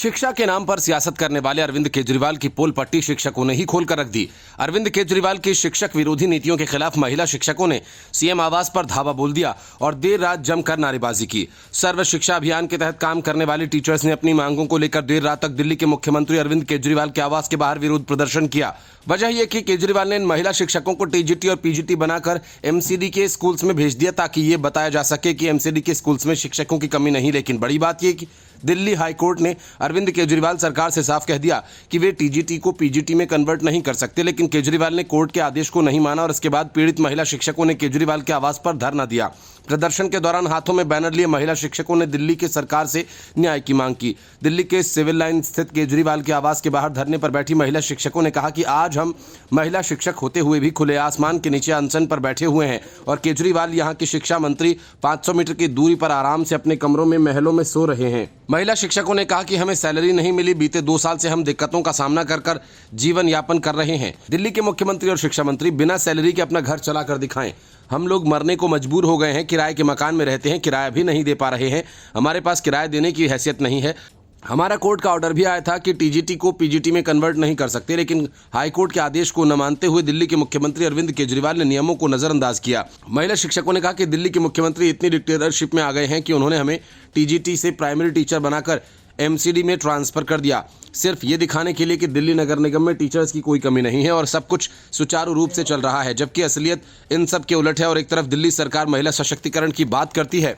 शिक्षा के नाम पर सियासत करने वाले अरविंद केजरीवाल की पोल पट्टी शिक्षकों ने ही खोलकर रख दी। अरविंद केजरीवाल की शिक्षक विरोधी नीतियों के खिलाफ महिला शिक्षकों ने सीएम आवास पर धावा बोल दिया और देर रात जमकर नारेबाजी की। सर्व शिक्षा अभियान के तहत काम करने वाले टीचर्स ने अपनी मांगों को लेकर देर रात तक दिल्ली के मुख्यमंत्री अरविंद केजरीवाल के आवास के बाहर विरोध प्रदर्शन किया। वजह यह कि केजरीवाल ने इन महिला शिक्षकों को टीजीटी और पीजीटी बनाकर एमसीडी के स्कूल्स में भेज दिया ताकि ये बताया जा सके कि एमसीडी के स्कूल्स में शिक्षकों की कमी नहीं। लेकिन बड़ी बात यह कि दिल्ली हाई कोर्ट ने अरविंद केजरीवाल सरकार से साफ कह दिया कि वे टीजीटी को पीजीटी में कन्वर्ट नहीं कर सकते। लेकिन केजरीवाल ने कोर्ट के आदेश को नहीं माना और इसके बाद पीड़ित महिला शिक्षकों ने केजरीवाल के आवास पर धरना दिया। प्रदर्शन के दौरान हाथों में बैनर लिए महिला शिक्षकों ने दिल्ली की सरकार से न्याय की मांग की। दिल्ली के सिविल लाइन स्थित केजरीवाल के आवास के बाहर धरने पर बैठी महिला शिक्षकों ने कहा कि आज हम महिला शिक्षक होते हुए भी खुले आसमान के नीचे अनशन पर बैठे हुए हैं और केजरीवाल यहाँ की शिक्षा मंत्री 500 मीटर की दूरी पर आराम से अपने कमरों में महलों में सो रहे हैं। महिला शिक्षकों ने कहा कि हमें सैलरी नहीं मिली, बीते 2 साल से हम दिक्कतों का सामना कर जीवन यापन कर रहे हैं। दिल्ली के मुख्यमंत्री और शिक्षा मंत्री बिना सैलरी के अपना घर चला कर दिखाएं। हम लोग मरने को मजबूर हो गए हैं, किराए के मकान में रहते हैं, किराया भी नहीं दे पा रहे हैं, हमारे पास किराया देने की हैसियत नहीं है। हमारा कोर्ट का ऑर्डर भी आया था कि टीजीटी को पीजीटी में कन्वर्ट नहीं कर सकते, लेकिन हाईकोर्ट के आदेश को न मानते हुए दिल्ली के मुख्यमंत्री अरविंद केजरीवाल ने नियमों को नजरअंदाज किया। महिला शिक्षकों ने कहा कि दिल्ली के मुख्यमंत्री इतनी डिक्टेटरशिप में आ गए हैं कि उन्होंने हमें टीजीटी से प्राइमरी टीचर बनाकर एमसीडी में ट्रांसफर कर दिया, सिर्फ ये दिखाने के लिए कि दिल्ली नगर निगम में टीचर्स की कोई कमी नहीं है और सब कुछ सुचारू रूप से चल रहा है, जबकि असलियत इन सब के उलट है। और एक तरफ दिल्ली सरकार महिला सशक्तिकरण की बात करती है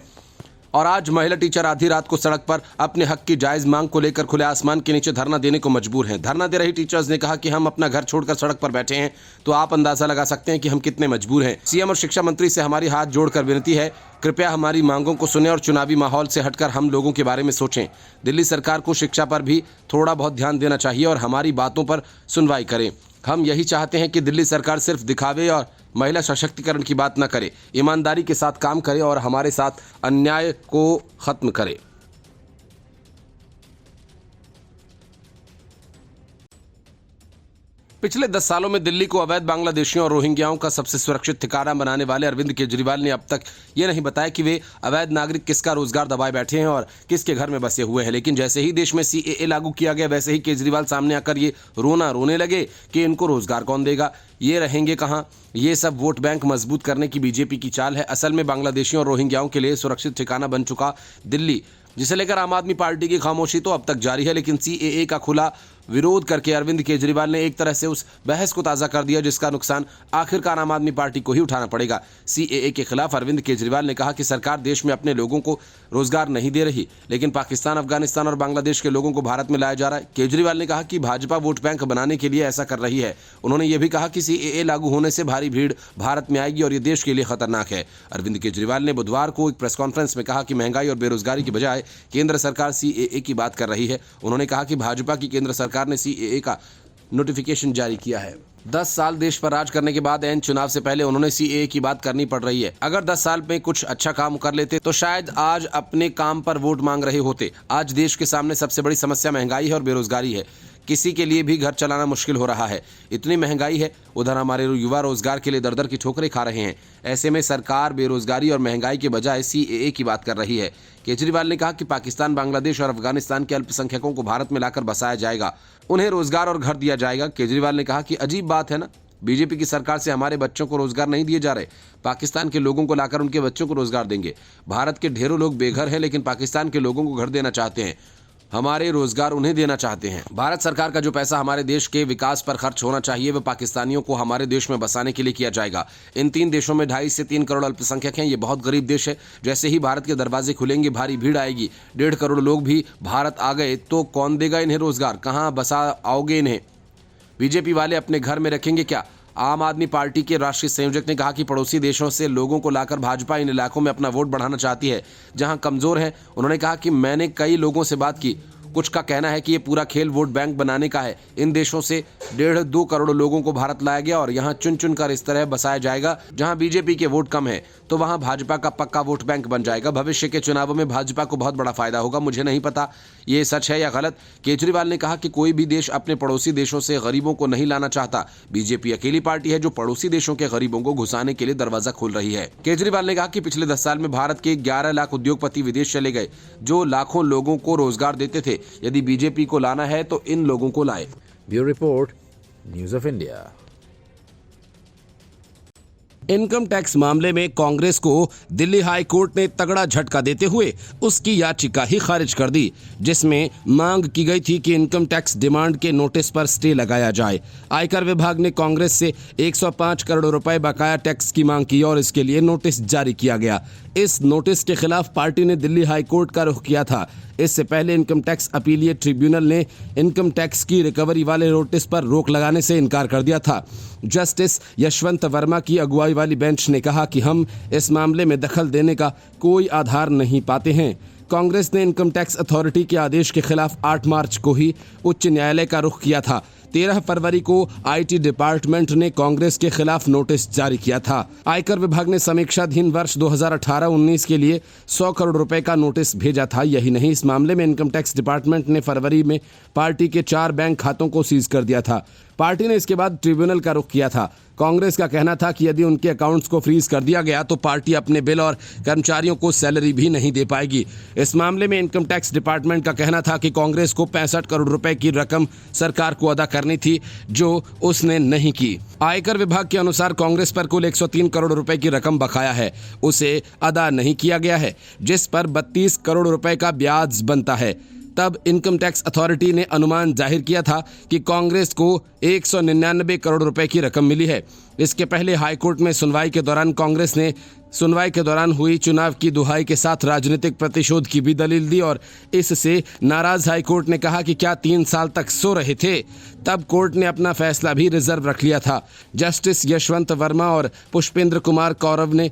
और आज महिला टीचर आधी रात को सड़क पर अपने हक की जायज मांग को लेकर खुले आसमान के नीचे धरना देने को मजबूर हैं। धरना दे रही टीचर्स ने कहा कि हम अपना घर छोड़कर सड़क पर बैठे हैं, तो आप अंदाजा लगा सकते हैं कि हम कितने मजबूर हैं। सीएम और शिक्षा मंत्री से हमारी हाथ जोड़कर विनती है, कृपया हमारी मांगों को सुने और चुनावी माहौल से हटकर हम लोगों के बारे में सोचें। दिल्ली सरकार को शिक्षा पर भी थोड़ा बहुत ध्यान देना चाहिए और हमारी बातों पर सुनवाई करें। हम यही चाहते हैं कि दिल्ली सरकार सिर्फ दिखावे और महिला सशक्तिकरण की बात न करे, ईमानदारी के साथ काम करे और हमारे साथ अन्याय को खत्म करे। पिछले 10 सालों में दिल्ली को अवैध बांग्लादेशियों और रोहिंग्याओं का सबसे सुरक्षित ठिकाना बनाने वाले अरविंद केजरीवाल ने अब तक ये नहीं बताया कि वे अवैध नागरिक किसका रोजगार दबाए बैठे हैं और किसके घर में बसे हुए हैं। लेकिन जैसे ही देश में सीएए लागू किया गया, वैसे ही केजरीवाल सामने आकर ये रोने लगे कि इनको रोजगार कौन देगा, ये रहेंगे कहाँ। ये सब वोट बैंक मजबूत करने की बीजेपी की चाल है। असल में बांग्लादेशियों और रोहिंग्याओं के लिए सुरक्षित ठिकाना बन चुका दिल्ली, जिसे लेकर आम आदमी पार्टी की खामोशी तो अब तक जारी है। लेकिन सीएए का खुला विरोध करके अरविंद केजरीवाल ने एक तरह से उस बहस को ताज़ा कर दिया जिसका नुकसान आखिरकार आम आदमी पार्टी को ही उठाना पड़ेगा। सीएए के खिलाफ अरविंद केजरीवाल ने कहा कि सरकार देश में अपने लोगों को रोजगार नहीं दे रही, लेकिन पाकिस्तान, अफगानिस्तान और बांग्लादेश के लोगों को भारत में लाया जा रहा है। केजरीवाल ने कहा कि भाजपा वोट बैंक बनाने के लिए ऐसा कर रही है। उन्होंने ये भी कहा कि सीएए लागू होने से भारी भीड़ भारत में आएगी और ये देश के लिए खतरनाक है। अरविंद केजरीवाल ने बुधवार को एक प्रेस कॉन्फ्रेंस में कहा कि महंगाई और बेरोजगारी की बजाय केंद्र सरकार सीएए की बात कर रही है। उन्होंने कहा कि भाजपा की केंद्र सरकार ने सीएए का नोटिफिकेशन जारी किया है। 10 साल देश पर राज करने के बाद एन चुनाव से पहले उन्होंने सीएए की बात करनी पड़ रही है। अगर 10 साल में कुछ अच्छा काम कर लेते तो शायद आज अपने काम पर वोट मांग रहे होते। आज देश के सामने सबसे बड़ी समस्या महंगाई है और बेरोजगारी है। किसी के लिए भी घर चलाना मुश्किल हो रहा है, इतनी महंगाई है। उधर हमारे युवा रोजगार के लिए दर-दर की ठोकरें खा रहे हैं। ऐसे में सरकार बेरोजगारी और महंगाई के बजाय सीएए की बात कर रही है। केजरीवाल ने कहा कि पाकिस्तान, बांग्लादेश और अफगानिस्तान के अल्पसंख्यकों को भारत में लाकर बसाया जाएगा, उन्हें रोजगार और घर दिया जाएगा। केजरीवाल ने कहा कि अजीब बात है ना, बीजेपी की सरकार से हमारे बच्चों को रोजगार नहीं दिए जा रहे, पाकिस्तान के लोगों को लाकर उनके बच्चों को रोजगार देंगे। भारत के ढेरों लोग बेघर हैं, लेकिन पाकिस्तान के लोगों को घर देना चाहते हैं, हमारे रोजगार उन्हें देना चाहते हैं। भारत सरकार का जो पैसा हमारे देश के विकास पर खर्च होना चाहिए वह पाकिस्तानियों को हमारे देश में बसाने के लिए किया जाएगा। इन 3 देशों में 2.5 से 3 करोड़ अल्पसंख्यक हैं। ये बहुत गरीब देश है। जैसे ही भारत के दरवाजे खुलेंगे, भारी भीड़ आएगी। 1.5 करोड़ लोग भी भारत आ गए तो कौन देगा इन्हें रोजगार, कहाँ बसा आओगे इन्हें? बीजेपी वाले अपने घर में रखेंगे क्या? आम आदमी पार्टी के राष्ट्रीय संयोजक ने कहा कि पड़ोसी देशों से लोगों को लाकर भाजपा इन इलाकों में अपना वोट बढ़ाना चाहती है जहां कमजोर है। उन्होंने कहा कि मैंने कई लोगों से बात की, कुछ का कहना है कि ये पूरा खेल वोट बैंक बनाने का है। इन देशों से 1.5-2 करोड़ लोगों को भारत लाया गया और यहाँ चुन चुन कर इस तरह बसाया जाएगा जहाँ बीजेपी के वोट कम है, तो वहाँ भाजपा का पक्का वोट बैंक बन जाएगा। भविष्य के चुनावों में भाजपा को बहुत बड़ा फायदा होगा। मुझे नहीं पता ये सच है या गलत। केजरीवाल ने कहा कि कोई भी देश अपने पड़ोसी देशों से गरीबों को नहीं लाना चाहता। बीजेपी अकेली पार्टी है जो पड़ोसी देशों के गरीबों को घुसाने के लिए दरवाजा खोल रही है। केजरीवाल ने कहा कि पिछले 10 साल में भारत के 11 लाख उद्योगपति विदेश चले गए जो लाखों लोगों को रोजगार देते थे। यदि बीजेपी को लाना है तो इन लोगों को लाए। Bureau report, news of India. Income tax मामले में कांग्रेस को दिल्ली हाई कोर्ट ने तगड़ा झटका देते हुए उसकी याचिका ही खारिज कर दी, जिसमें मांग की गई थी कि इनकम टैक्स डिमांड के नोटिस पर स्टे लगाया जाए। आयकर विभाग ने कांग्रेस से 105 करोड़ रुपए बकाया टैक्स की मांग की और इसके लिए नोटिस जारी किया गया। इस नोटिस के खिलाफ पार्टी ने दिल्ली हाई कोर्ट का रुख किया था। इससे पहले इनकम टैक्स अपीलीट ट्रिब्यूनल ने इनकम टैक्स की रिकवरी वाले नोटिस पर रोक लगाने से इनकार कर दिया था। जस्टिस यशवंत वर्मा की अगुवाई वाली बेंच ने कहा कि हम इस मामले में दखल देने का कोई आधार नहीं पाते हैं। कांग्रेस ने इनकम टैक्स अथॉरिटी के आदेश के खिलाफ 8 मार्च को ही उच्च न्यायालय का रुख किया था। 13 फरवरी को आईटी डिपार्टमेंट ने कांग्रेस के खिलाफ नोटिस जारी किया था। आयकर विभाग ने समीक्षाधीन वर्ष 2018-19 के लिए 100 करोड़ रुपए का नोटिस भेजा था। यही नहीं, इस मामले में इनकम टैक्स डिपार्टमेंट ने फरवरी में पार्टी के 4 बैंक खातों को सीज कर दिया था। पार्टी ने इसके बाद ट्रिब्यूनल का रुख किया था। कांग्रेस का कहना था कि यदि उनके अकाउंट्स को फ्रीज कर दिया गया तो पार्टी अपने बिल और कर्मचारियों को सैलरी भी नहीं दे पाएगी। इस मामले में इनकम टैक्स डिपार्टमेंट का कहना था कि कांग्रेस को 65 करोड़ रुपए की रकम सरकार को अदा करनी थी, जो उसने नहीं की। आयकर विभाग के अनुसार कांग्रेस पर कुल 103 करोड़ रुपए की रकम बकाया है, उसे अदा नहीं किया गया है, जिस पर 32 करोड़ रुपए का ब्याज बनता है। तब इनकम टैक्स अथॉरिटी ने अनुमान जाहिर किया था कि कांग्रेस को 199 करोड़ रुपए की रकम मिली है। इसके पहले हाईकोर्ट में सुनवाई के दौरान कांग्रेस ने सुनवाई के दौरान हुई चुनाव की दुहाई के साथ राजनीतिक प्रतिशोध की भी दलील दी और इससे नाराज हाईकोर्ट ने कहा कि क्या 3 साल तक सो रहे थे। तब कोर्ट ने अपना फैसला भी रिजर्व रख लिया था। जस्टिस यशवंत वर्मा और पुष्पेंद्र कुमार कौरव ने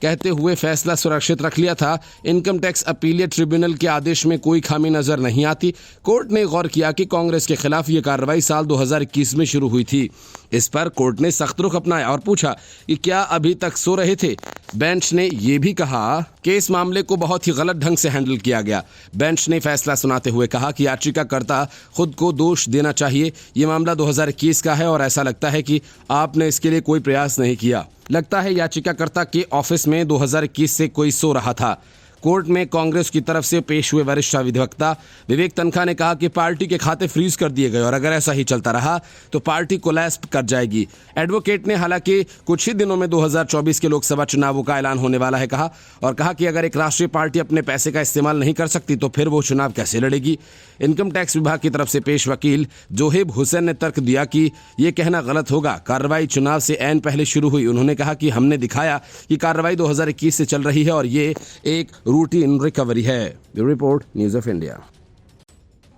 कहते हुए फैसला सुरक्षित रख लिया था। इनकम टैक्स अपीलीट ट्रिब्यूनल के आदेश में कोई खामी नजर नहीं आती। कोर्ट ने गौर किया कि कांग्रेस के खिलाफ ये कार्रवाई साल 2021 में शुरू हुई थी। इस पर कोर्ट ने सख्त रुख अपनाया और पूछा कि क्या अभी तक सो रहे थे। बेंच ने यह भी कहा कि इस मामले को बहुत ही गलत ढंग से हैंडल किया गया। बेंच ने फैसला सुनाते हुए कहा कि याचिकाकर्ता खुद को दोष देना चाहिए। ये मामला 2021 का है और ऐसा लगता है कि आपने इसके लिए कोई प्रयास नहीं किया। लगता है याचिकाकर्ता के ऑफिस में 2021 से कोई सो रहा था। कोर्ट में कांग्रेस की तरफ से पेश हुए वरिष्ठ अधिवक्ता विवेक तनखा ने कहा कि पार्टी के खाते फ्रीज कर दिए गए और अगर ऐसा ही चलता रहा तो पार्टी कोलैप्स कर जाएगी। एडवोकेट ने हालांकि कुछ ही दिनों में 2024 के लोकसभा चुनावों का ऐलान होने वाला है कहा कि अगर एक राष्ट्रीय पार्टी अपने पैसे का इस्तेमाल नहीं कर सकती तो फिर वो चुनाव कैसे लड़ेगी। इनकम टैक्स विभाग की तरफ से पेश वकील जोहेब हुसैन ने तर्क दिया कि ये कहना गलत होगा। कार्रवाई चुनाव से ऐन पहले शुरू हुई। उन्होंने कहा कि हमने दिखाया कि कार्रवाई 2021 से चल रही है और ये एक रूटीन रिकवरी है। Report, news of India.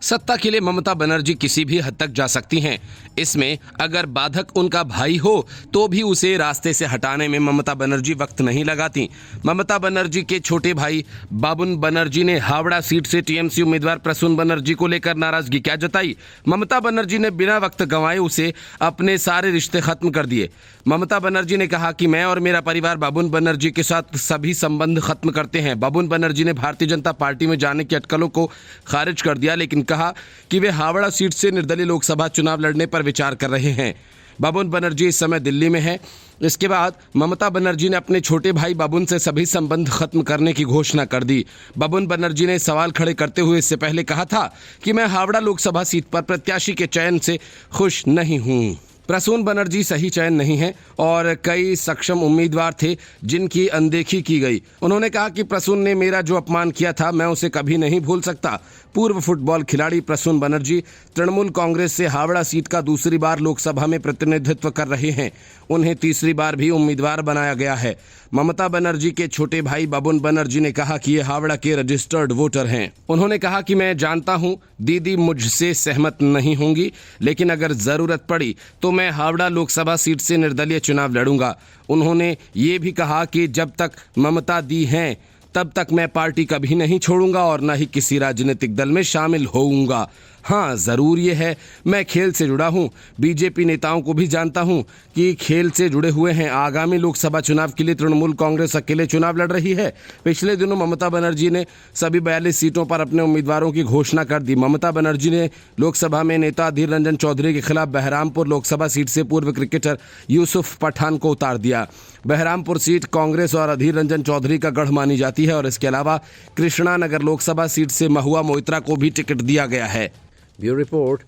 सत्ता के लिए ममता बनर्जी किसी भी हद तक जा सकती हैं। इसमें अगर बाधक उनका भाई हो तो भी उसे रास्ते से हटाने में ममता बनर्जी वक्त नहीं लगाती। ममता बनर्जी के छोटे भाई बाबुन बनर्जी ने हावड़ा सीट से टीएमसी उम्मीदवार प्रसून बनर्जी को लेकर नाराजगी क्या जताई। ममता बनर्जी ने बिना वक्त गंवाए उसे अपने सारे रिश्ते खत्म कर दिए। ममता बनर्जी ने कहा कि मैं और मेरा परिवार बाबुन बनर्जी के साथ सभी संबंध खत्म करते हैं। बाबुन बनर्जी ने भारतीय जनता पार्टी में जाने की अटकलों को खारिज कर दिया, लेकिन कहा कि वे हावड़ा सीट से निर्दलीय लोकसभा चुनाव लड़ने पर विचार कर रहे हैं। बाबुन बनर्जी इस समय दिल्ली में है। इसके बाद ममता बनर्जी ने अपने छोटे भाई बाबुन से सभी संबंध खत्म करने की घोषणा कर दी। बाबुन बनर्जी ने सवाल खड़े करते हुए इससे पहले कहा था कि मैं हावड़ा लोकसभा सीट पर प्रत्याशी के चयन से खुश नहीं हूं। प्रसून बनर्जी सही चयन नहीं है और कई सक्षम उम्मीदवार थे जिनकी अनदेखी की गई। उन्होंने कहा कि प्रसून ने मेरा जो अपमान किया था मैं उसे कभी नहीं भूल सकता। पूर्व फुटबॉल खिलाड़ी प्रसून बनर्जी तृणमूल कांग्रेस से हावड़ा सीट का दूसरी बार लोकसभा में प्रतिनिधित्व कर रहे हैं। उन्हें तीसरी बार भी उम्मीदवार बनाया गया है। ममता बनर्जी के छोटे भाई बाबुन बनर्जी ने कहा कि ये हावड़ा के रजिस्टर्ड वोटर हैं। उन्होंने कहा कि मैं जानता हूं दीदी मुझसे सहमत नहीं होंगी, लेकिन अगर जरूरत पड़ी तो मैं हावड़ा लोकसभा सीट से निर्दलीय चुनाव लड़ूंगा। उन्होंने ये भी कहा कि जब तक ममता दी हैं तब तक मैं पार्टी कभी नहीं छोड़ूंगा और न ही किसी राजनीतिक दल में शामिल होऊंगा। हाँ, ज़रूर ये है, मैं खेल से जुड़ा हूँ। बीजेपी नेताओं को भी जानता हूँ कि खेल से जुड़े हुए हैं। आगामी लोकसभा चुनाव के लिए तृणमूल कांग्रेस अकेले चुनाव लड़ रही है। पिछले दिनों ममता बनर्जी ने सभी 42 सीटों पर अपने उम्मीदवारों की घोषणा कर दी। ममता बनर्जी ने लोकसभा में नेता अधीर रंजन चौधरी के खिलाफ बहरामपुर लोकसभा सीट से पूर्व क्रिकेटर यूसुफ पठान को उतार दिया। बहरामपुर सीट कांग्रेस और अधीर रंजन चौधरी का गढ़ मानी जाती है और इसके अलावा कृष्णानगर लोकसभा सीट से महुआ मोइत्रा को भी टिकट दिया गया है। Bureau Report,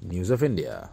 News of India.